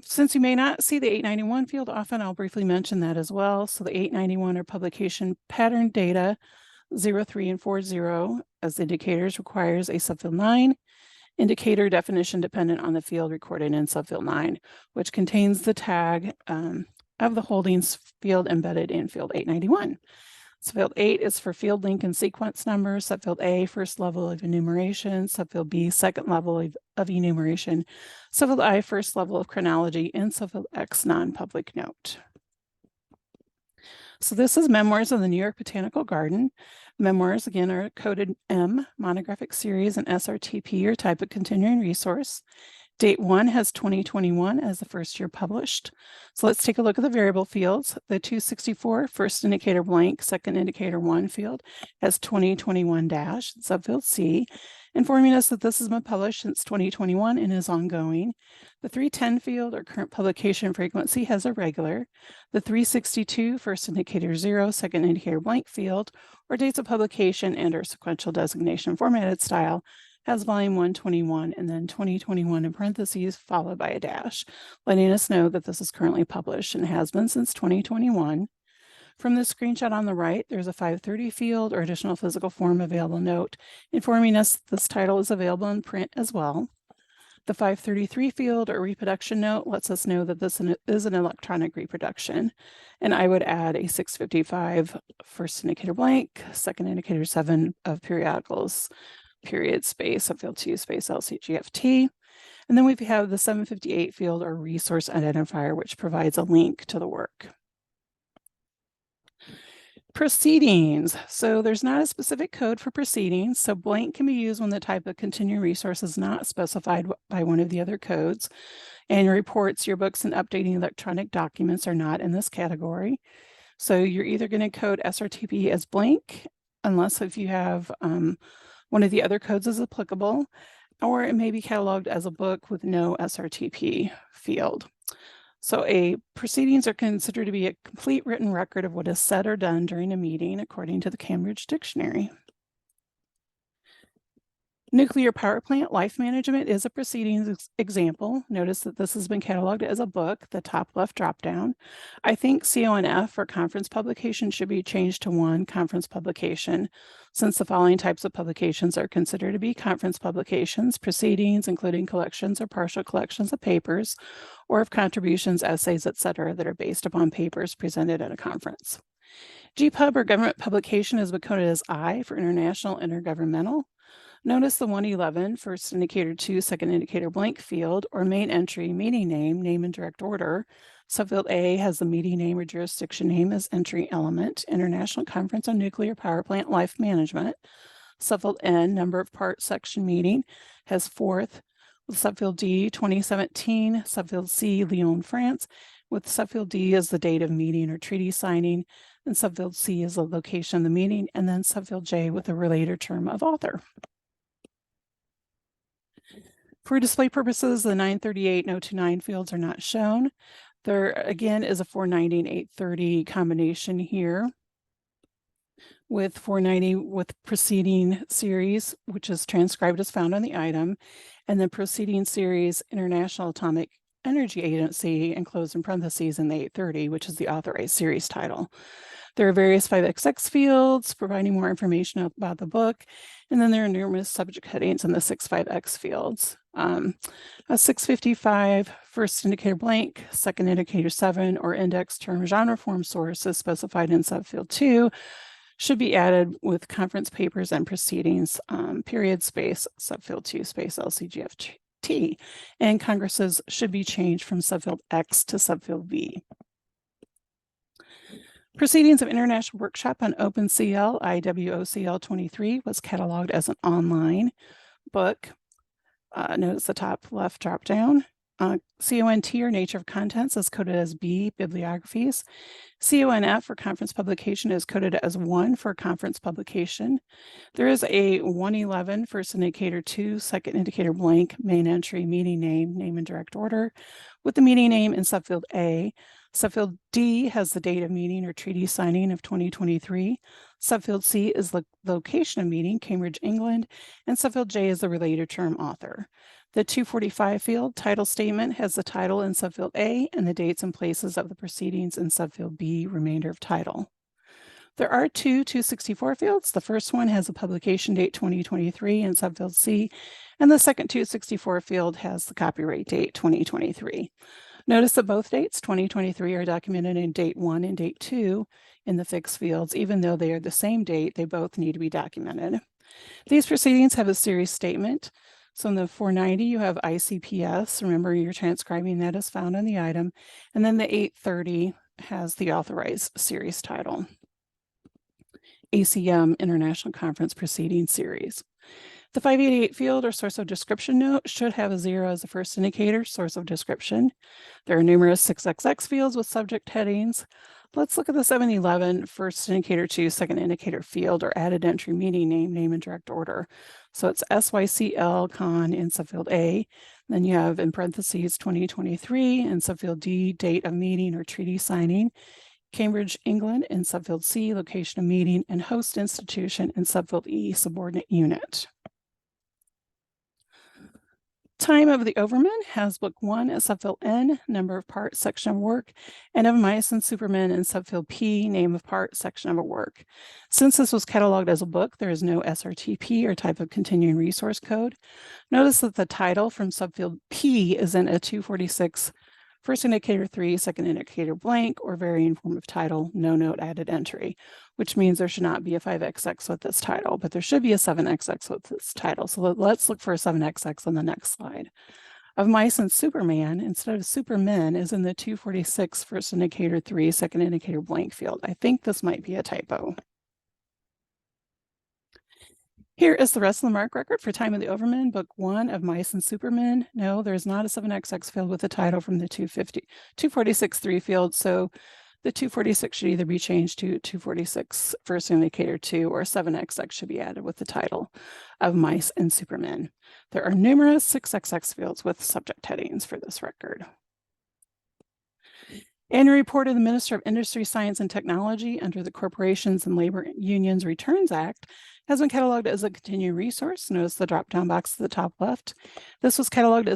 since you may not see the 891 field often, I'll briefly mention that as well. So the 891 are publication pattern data 03 and 40 as indicators requires a subfield 9 indicator definition dependent on the field recorded in subfield 9, which contains the tag of the holdings field embedded in field 891. Subfield 8 is for field link and sequence numbers. Subfield A, first level of enumeration. Subfield B, second level of enumeration. Subfield I, first level of chronology. And subfield X, non-public note. So this is Memoirs of the New York Botanical Garden. Memoirs, again, are coded M, monographic series, and SRTP, or type of continuing resource. Date 1 has 2021 as the first year published. So let's take a look at the variable fields. The 264 first indicator blank, second indicator 1 field has 2021 dash, subfield C, informing us that this has been published since 2021 and is ongoing. The 310 field or current publication frequency has a regular. The 362 first indicator 0, second indicator blank field, or dates of publication and or sequential designation formatted style has volume 121 and then 2021 in parentheses followed by a dash, letting us know that this is currently published and has been since 2021. From the screenshot on the right, there's a 530 field or additional physical form available note, informing us that this title is available in print as well. The 533 field or reproduction note lets us know that this is an electronic reproduction. And I would add a 655 first indicator blank, second indicator 7 of periodicals, period space, subfield 2 space LCGFT. And then we have the 758 field or resource identifier, which provides a link to the work. Proceedings. So there's not a specific code for proceedings. So blank can be used when the type of continuing resource is not specified by one of the other codes. Annual reports, yearbooks, and updating electronic documents are not in this category. So you're either going to code SRTP as blank, unless if you have one of the other codes is applicable, or it may be cataloged as a book with no SRTP field. So proceedings are considered to be a complete written record of what is said or done during a meeting, according to the Cambridge Dictionary. Nuclear power plant life management is a proceedings example. Notice that this has been cataloged as a book, the top left dropdown. I think CONF or conference publication should be changed to one conference publication, since the following types of publications are considered to be conference publications: proceedings, including collections or partial collections of papers, or of contributions, essays, etc., that are based upon papers presented at a conference. GPub or government publication is coded as I for international intergovernmental. Notice the 111 first indicator 2 second indicator blank field or main entry meeting name, name in direct order. Subfield A has the meeting name or jurisdiction name as entry element, International Conference on Nuclear Power Plant Life Management. Subfield N, number of part section meeting, has fourth, with subfield D 2017, subfield C Lyon, France, with subfield D as the date of meeting or treaty signing, and subfield C is the location of the meeting, and then subfield J with the related term of author. For display purposes, the 938 and 029 fields are not shown. There, again, is a 490 and 830 combination here, with 490 with preceding series, which is transcribed as found on the item, and the preceding series International Atomic Energy Agency, enclosed in parentheses, in the 830, which is the authorized series title. There are various 5XX fields providing more information about the book, and then there are numerous subject headings in the 65X fields. A 655 first indicator blank, second indicator 7, or index term genre form source is specified in subfield 2 should be added with conference papers and proceedings, period space, subfield 2 space LCGFT, and congresses should be changed from subfield X to subfield V. Proceedings of International Workshop on OpenCL IWOCL 23 was cataloged as an online book. Notice the top left drop down. CONT or nature of contents is coded as B, bibliographies. CONF for conference publication is coded as 1 for conference publication. There is a 111 first indicator 2, second indicator blank, main entry, meeting name, name in direct order, with the meeting name in subfield A. Subfield D has the date of meeting or treaty signing of 2023. Subfield C is the location of meeting, Cambridge, England, and subfield J is the related term author. The 245 field title statement has the title in subfield A and the dates and places of the proceedings in subfield B, remainder of title. There are two 264 fields. The first one has a publication date 2023 in subfield C, and the second 264 field has the copyright date 2023. Notice that both dates, 2023, are documented in date 1 and date 2 in the fixed fields. Even though they are the same date, they both need to be documented. These proceedings have a series statement. So in the 490, you have ICPS. Remember, you're transcribing that as found on the item. And then the 830 has the authorized series title. ACM, International Conference Proceeding Series. The 588 field or source of description note should have a 0 as the first indicator, source of description. There are numerous 6XX fields with subject headings. Let's look at the 711 first indicator 2, second indicator field or added entry meeting name, name in direct order. So it's SYCL con in subfield A. Then you have in parentheses 2023 and subfield D, date of meeting or treaty signing. Cambridge, England in subfield C, location of meeting, and host institution in subfield E, subordinate unit. Time of the Overman has book 1 as subfield N, number of part, section of work, and of Mice and Supermen in subfield P, name of part, section of a work. Since this was cataloged as a book, there is no SRTP or type of continuing resource code. Notice that the title from subfield P is in a 246 first indicator 3, second indicator blank, or varying form of title, no note added entry, which means there should not be a 5XX with this title, but there should be a 7XX with this title. So let's look for a 7XX on the next slide. Of Mice and Superman, instead of Supermen, is in the 246 first indicator 3, second indicator blank field. I think this might be a typo. Here is the rest of the mark record for Time of the Overman, book 1 of Mice and Supermen. No, there's not a 7XX field with the title from the 246.3 field, so the 246 should either be changed to 246 first indicator 2 or 7XX should be added with the title of Mice and Supermen. There are numerous 6XX fields with subject headings for this record. Annual report of the Minister of Industry, Science, and Technology under the Corporations and Labor Unions Returns Act has been cataloged as a continuing resource. Notice the drop-down box at the top left. This was cataloged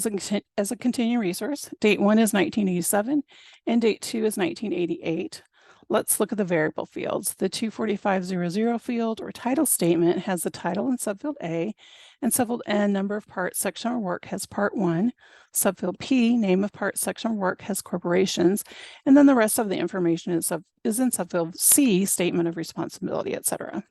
as a continuing resource. Date 1 is 1987 and date 2 is 1988. Let's look at the variable fields. The 24500 field or title statement has the title in subfield A, and subfield N, number of parts, section of work, has part 1. Subfield P, name of part, section of work, has corporations, and then the rest of the information is in subfield C, statement of responsibility, etc.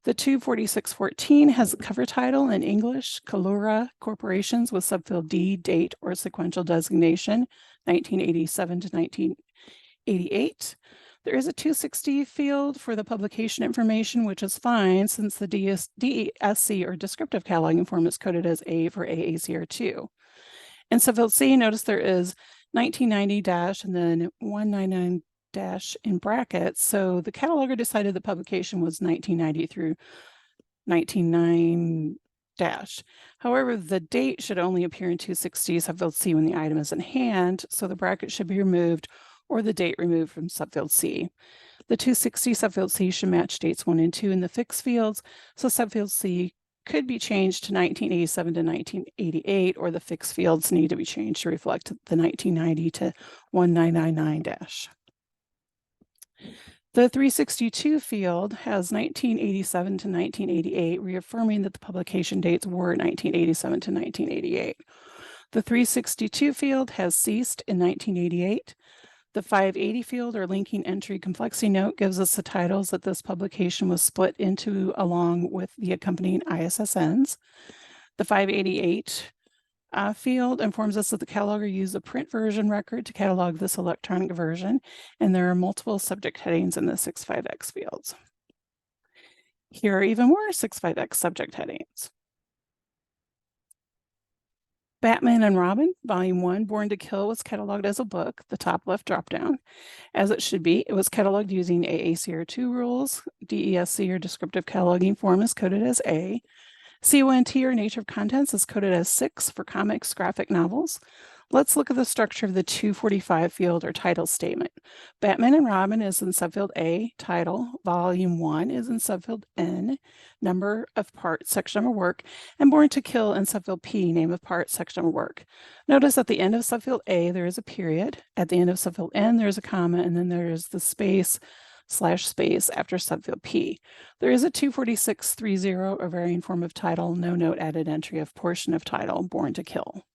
The 24614 has a cover title in English, Kalura Corporations, with subfield D, date or sequential designation, 1987 to 1988. There is a 260 field for the publication information, which is fine since the DESC or descriptive cataloging form is coded as A for AACR2. In subfield C, notice there is 1990- and then 199- in brackets. So the cataloger decided the publication was 1990 through 1999-. However, the date should only appear in 260 subfield C when the item is in hand, so the bracket should be removed or the date removed from subfield C. The 260 subfield C should match dates 1 and 2 in the fixed fields, so subfield C could be changed to 1987 to 1988, or the fixed fields need to be changed to reflect the 1990 to 1999-. The 362 field has 1987 to 1988, reaffirming that the publication dates were 1987 to 1988. The 362 field has ceased in 1988. The 580 field or linking entry complexity note gives us the titles that this publication was split into along with the accompanying ISSNs. The 588 field informs us that the cataloger used the print version record to catalog this electronic version, and there are multiple subject headings in the 65X fields. Here are even more 65X subject headings. Batman and Robin, Volume 1, Born to Kill, was cataloged as a book, the top left dropdown. As it should be, it was cataloged using AACR2 rules. DESC or descriptive cataloging form is coded as A. CONT or nature of contents is coded as 6 for comics, graphic novels. Let's look at the structure of the 245 field or title statement. Batman and Robin is in subfield A, title. Volume 1 is in subfield N, number of part, section of work, and Born to Kill in subfield P, name of part, section of work. Notice at the end of subfield A, there is a period. At the end of subfield N, there's a comma, and then there's the space after subfield P. There is a 24630 or varying form of title, no note added entry of portion of title, Born to Kill.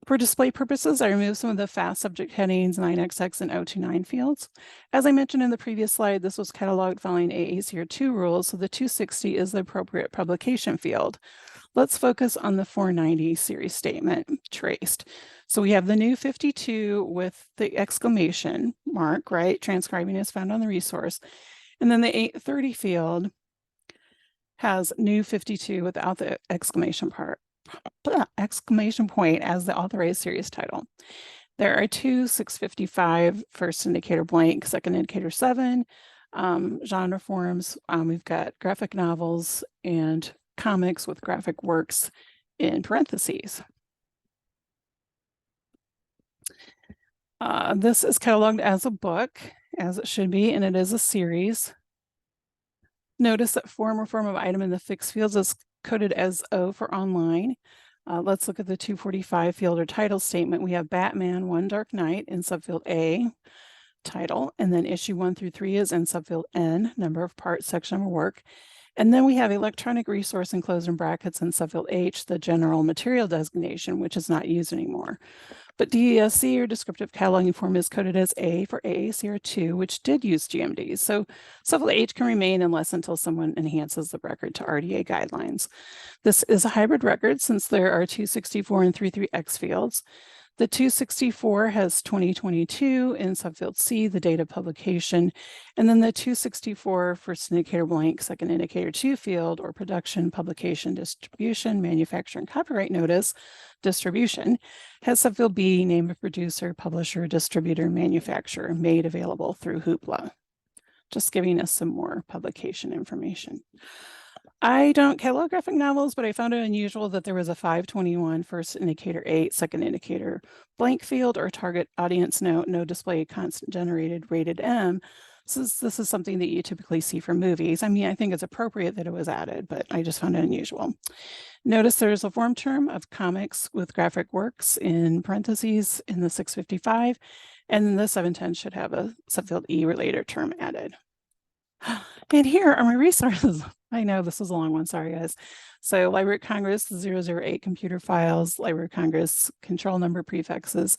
For display purposes, I removed some of the fast subject headings 9XX and 029 fields. As I mentioned in the previous slide, this was cataloged following AACR2 rules, so the 260 is the appropriate publication field. Let's focus on the 490 series statement, traced. So we have the new 52 with the exclamation mark, right? Transcribing is found on the resource. And then the 830 field has new 52 without the exclamation point as the authorized series title. There are two 655 first indicator blank, second indicator 7 genre forms. We've got graphic novels and comics with graphic works in parentheses. This is cataloged as a book, as it should be, and it is a series. Notice that form or form of item in the fixed fields is coded as O for online. Let's look at the 245 field or title statement. We have Batman One Dark Knight in subfield A, title, and then issue 1 through 3 is in subfield N, number of parts, section of work. And then we have electronic resource enclosed in brackets in subfield H, the general material designation, which is not used anymore. But DESC, or descriptive cataloging form, is coded as A for AACR2, which did use GMDs. So subfield H can remain until someone enhances the record to RDA guidelines. This is a hybrid record since there are 264 and 33X fields. The 264 has 2022 in subfield C, the date of publication, and then the 264 first indicator blank, second indicator 2 field, or production, publication, distribution, manufacturer, and copyright notice, distribution, has subfield B, name of producer, publisher, distributor, manufacturer, made available through Hoopla. Just giving us some more publication information. I don't catalog graphic novels, but I found it unusual that there was a 521 first indicator 8, second indicator blank field, or target audience note, no display constant generated rated M. So this is something that you typically see for movies. I mean, I think it's appropriate that it was added, but I just found it unusual. Notice there's a form term of comics with graphic works in parentheses in the 655, and the 710 should have a subfield E related term added. And here are my resources. I know this is a long one, sorry guys. So Library of Congress 008 computer files, Library of Congress control number prefixes,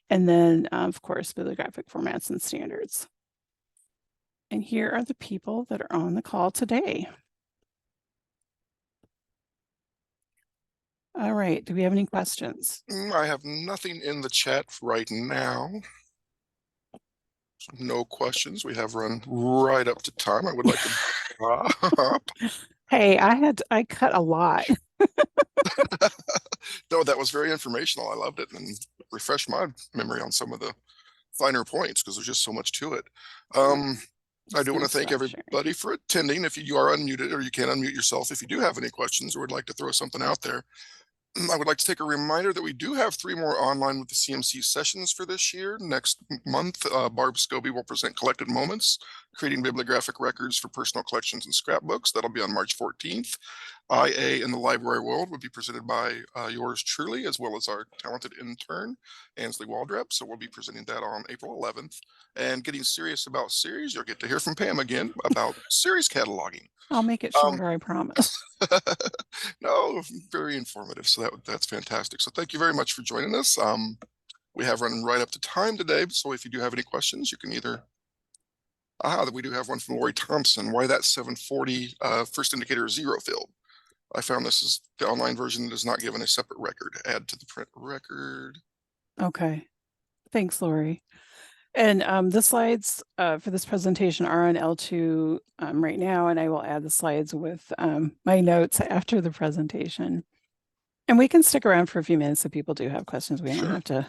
and then of course bibliographic formats and standards. And here are the people that are on the call today. All right, do we have any questions? I have nothing in the chat right now. So no questions. We have run right up to time. I would like to stop. Hey, I cut a lot. No, that was very informational. I loved it and refreshed my memory on some of the finer points because there's just so much to it. I do want to thank everybody for attending. If you are unmuted, or you can unmute yourself if you do have any questions or would like to throw something out there. I would like to take a reminder that we do have 3 more online with the CMC sessions for this year. Next month, Barb Scobie will present Collected Moments, Creating Bibliographic Records for Personal Collections and Scrapbooks. That'll be on March 14th. IA in the Library World will be presented by yours truly, as well as our talented intern, Ansley Waldrep. So we'll be presenting that on April 11th. And getting serious about series, you'll get to hear from Pam again about series cataloging. I'll make it shorter, I promise. No, very informative. So that's fantastic. So thank you very much for joining us. We have run right up to time today. So if you do have any questions, you can either. We do have one from Lori Thompson. Why that 740 first indicator 0 field? I found this is the online version that is not given a separate record. Add to the print record. Okay. Thanks, Lori. And the slides for this presentation are on L2 right now, and I will add the slides with my notes after the presentation. And we can stick around for a few minutes if people do have questions. We don't have to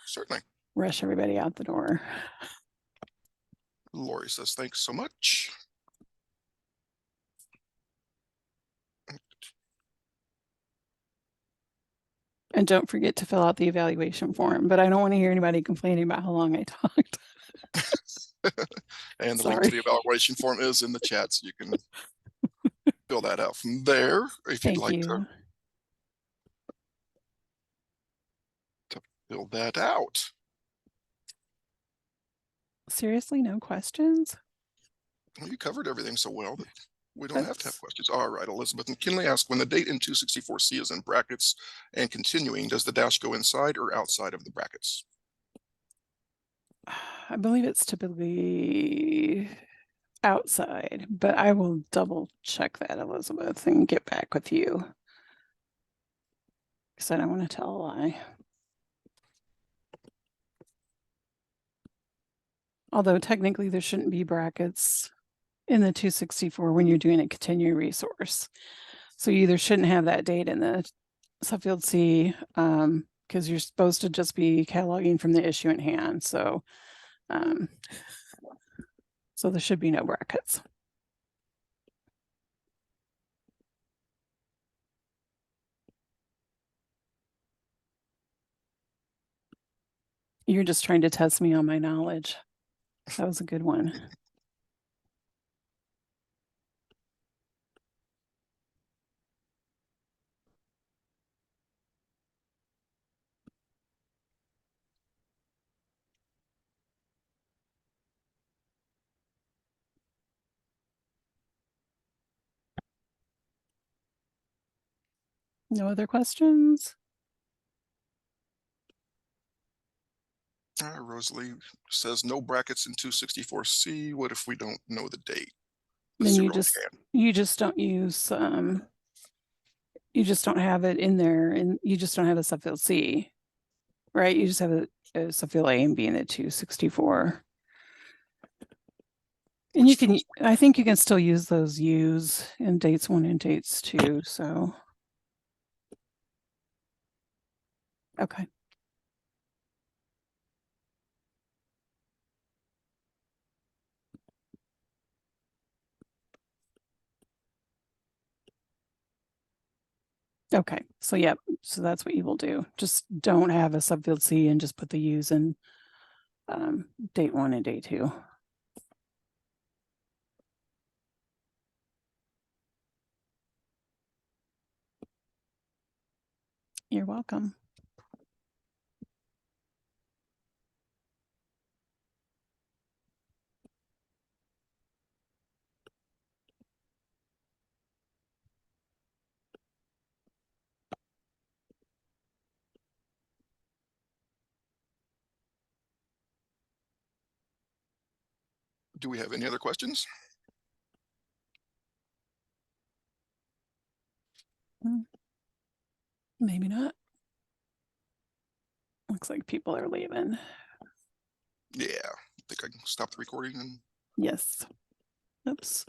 certainly rush everybody out the door. Lori says, thanks so much. And don't forget to fill out the evaluation form, but I don't want to hear anybody complaining about how long I talked. And the link to the evaluation form is in the chat, so you can fill that out from there if you'd like to fill that out. Seriously, no questions? Well, you covered everything so well that we don't have to have questions. All right, Elizabeth McKinley asked, when the date in 264C is in brackets and continuing, does the dash go inside or outside of the brackets? I believe it's typically outside, but I will double check that, Elizabeth, and get back with you, because I don't want to tell a lie. Although technically there shouldn't be brackets in the 264 when you're doing a continuing resource. So you either shouldn't have that date in the subfield C, because you're supposed to just be cataloging from the issue in hand. So so there should be no brackets. You're just trying to test me on my knowledge. That was a good one. No other questions? Rosalie says no brackets in 264C. What if we don't know the date? Then you just don't use you just don't have it in there, and you just don't have a subfield C, right? You just have a subfield A and B in the 264. And you can, I think you can still use those U's in dates 1 and dates 2, so. Okay. Okay, so yeah, so that's what you will do. Just don't have a subfield C and just put the U's in date 1 and date 2. You're welcome. Do we have any other questions? Maybe not. Looks like people are leaving. Yeah, I think I can stop the recording and. Yes. Oops.